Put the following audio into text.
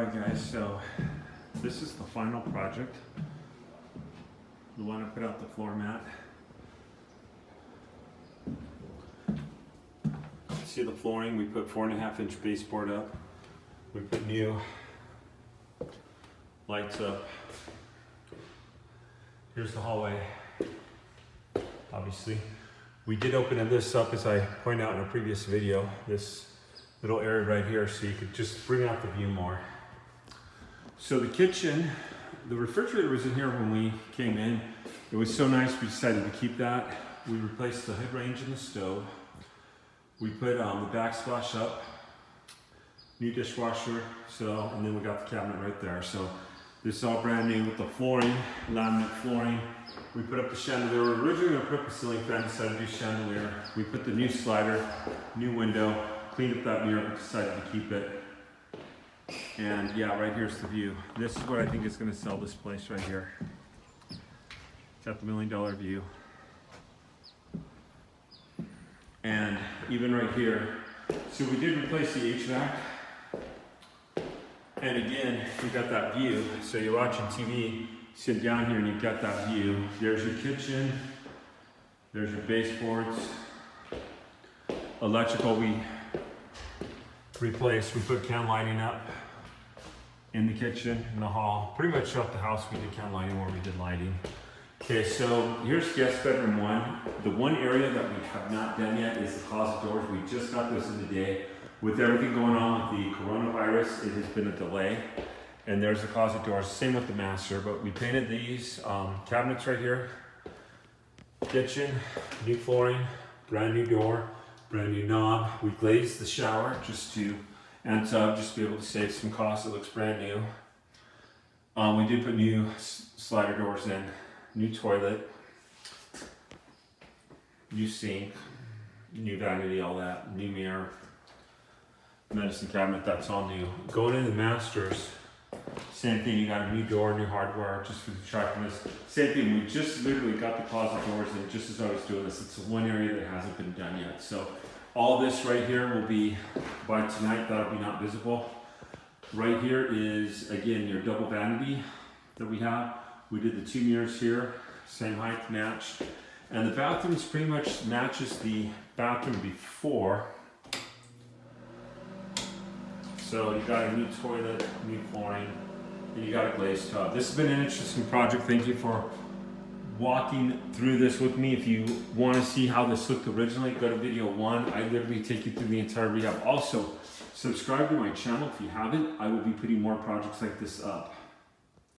Alright guys, so this is the final project. We want to put out the floor mat. See the flooring, we put 4.5-inch baseboard up. We put new lights up. Here's the hallway, obviously. We did open this up, as I pointed out in a previous video, this little area right here, so you could just bring out the view more. So the kitchen, the refrigerator was in here when we came in. It was so nice, we decided to keep that. We replaced the hood range and the stove. We put the backsplash up, new dishwasher, and then we got the cabinet right there. So this is all brand new with the flooring, laminate flooring. We put up the chandelier. We were originally going to put up a ceiling fan, decided to do chandelier. We put the new slider, new window, cleaned up that mirror, and decided to keep it. And yeah, right here's the view. This is what I think is going to sell this place right here. Got the $1 million view. And even right here, so we did replace the HVAC. And again, we got that view. So you're watching TV, sit down here and you've got that view. There's your kitchen, there's your baseboards. Electrical we replaced, we put can lighting up in the kitchen, in the hall. Pretty much throughout the house we did can lighting where we did lighting. Okay, so here's guest bedroom one. The one area that we have not done yet is the closet doors. We just got those in the day. With everything going on with the coronavirus, it has been a delay. And there's the closet doors, same with the master, but we painted these cabinets right here. Kitchen, new flooring, brand new door, brand new knob. We glazed the shower just to be able to save some costs. It looks brand new. We did put new slider doors in, new toilet, new sink, new vanity, all that, new mirror, medicine cabinet, that's all new. Going into the masters, same thing, you got a new door, new hardware, just for the attractiveness. Same thing, we just literally got the closet doors in just as I was doing this. It's the one area that hasn't been done yet. So all this right here will be, by tonight, that'll be not visible. Right here is, again, your double vanity that we have. We did the 2 mirrors here, same height, matched. And the bathrooms pretty much matches the bathroom before. So you got a new toilet, new flooring, and you got a glazed tub. This has been an interesting project. Thank you for walking through this with me. If you want to see how this looked originally, go to video 1. I literally take you through the entire rehab. Also, subscribe to my channel if you haven't. I will be putting more projects like this up.